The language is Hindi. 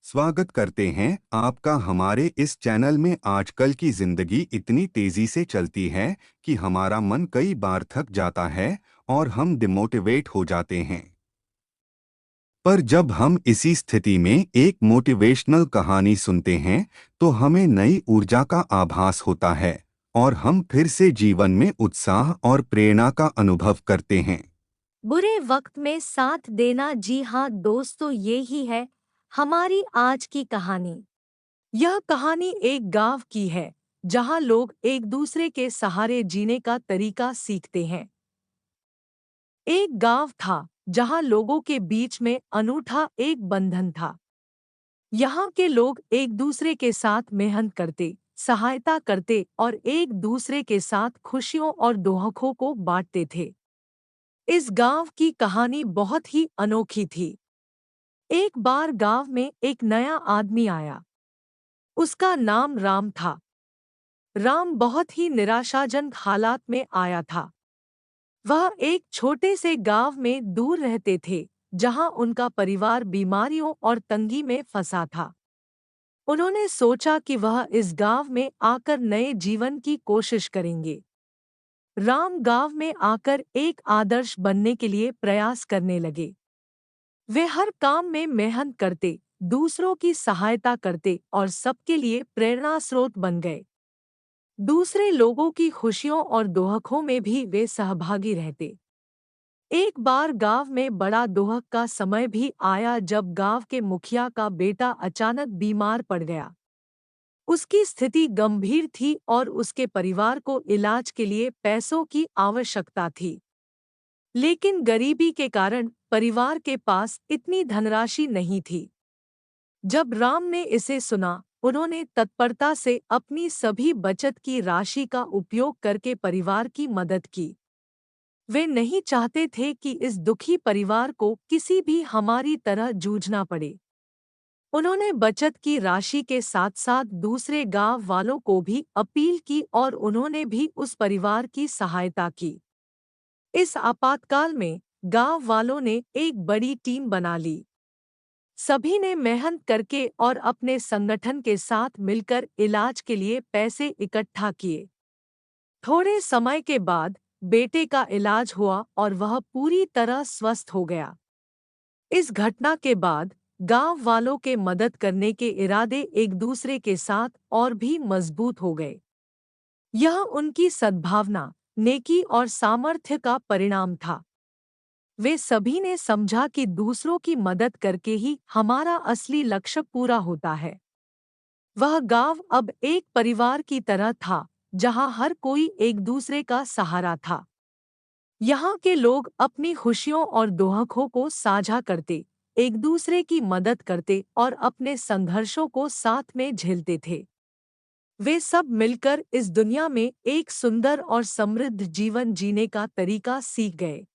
स्वागत करते हैं आपका हमारे इस चैनल में। आजकल की जिंदगी इतनी तेजी से चलती है कि हमारा मन कई बार थक जाता है और हम डिमोटिवेट हो जाते हैं। पर जब हम इसी स्थिति में एक मोटिवेशनल कहानी सुनते हैं तो हमें नई ऊर्जा का आभास होता है और हम फिर से जीवन में उत्साह और प्रेरणा का अनुभव करते हैं। बुरे वक्त में साथ देना। जी हाँ दोस्तों, ये ही है हमारी आज की कहानी। यह कहानी एक गांव की है जहां लोग एक दूसरे के सहारे जीने का तरीका सीखते हैं। एक गांव था जहां लोगों के बीच में अनूठा एक बंधन था। यहाँ के लोग एक दूसरे के साथ मेहनत करते, सहायता करते और एक दूसरे के साथ खुशियों और दुखों को बांटते थे। इस गांव की कहानी बहुत ही अनोखी थी। एक बार गांव में एक नया आदमी आया। उसका नाम राम था। राम बहुत ही निराशाजनक हालात में आया था। वह एक छोटे से गांव में दूर रहते थे, जहां उनका परिवार बीमारियों और तंगी में फंसा था। उन्होंने सोचा कि वह इस गांव में आकर नए जीवन की कोशिश करेंगे। राम गांव में आकर एक आदर्श बनने के लिए प्रयास करने लगे। वे हर काम में मेहनत करते, दूसरों की सहायता करते और सबके लिए प्रेरणा स्रोत बन गए। दूसरे लोगों की खुशियों और दुखों में भी वे सहभागी रहते। एक बार गांव में बड़ा दुख का समय भी आया जब गांव के मुखिया का बेटा अचानक बीमार पड़ गया। उसकी स्थिति गंभीर थी और उसके परिवार को इलाज के लिए पैसों की आवश्यकता थी। लेकिन गरीबी के कारण परिवार के पास इतनी धनराशि नहीं थी। जब राम ने इसे सुना, उन्होंने तत्परता से अपनी सभी बचत की राशि का उपयोग करके परिवार की मदद की। वे नहीं चाहते थे कि इस दुखी परिवार को किसी भी हमारी तरह जूझना पड़े। उन्होंने बचत की राशि के साथ-साथ दूसरे गांव वालों को भी अपील की और उन्होंने भी उस परिवार की सहायता की। इस आपातकाल में गांव वालों ने एक बड़ी टीम बना ली। सभी ने मेहनत करके और अपने संगठन के साथ मिलकर इलाज के लिए पैसे इकट्ठा किए। थोड़े समय के बाद बेटे का इलाज हुआ और वह पूरी तरह स्वस्थ हो गया। इस घटना के बाद गांव वालों के मदद करने के इरादे एक दूसरे के साथ और भी मजबूत हो गए। यह उनकी सद्भावना, नेकी और सामर्थ्य का परिणाम था। वे सभी ने समझा कि दूसरों की मदद करके ही हमारा असली लक्ष्य पूरा होता है। वह गांव अब एक परिवार की तरह था, जहां हर कोई एक दूसरे का सहारा था। यहाँ के लोग अपनी खुशियों और दुखों को साझा करते, एक दूसरे की मदद करते और अपने संघर्षों को साथ में झेलते थे। वे सब मिलकर इस दुनिया में एक सुंदर और समृद्ध जीवन जीने का तरीका सीख गए।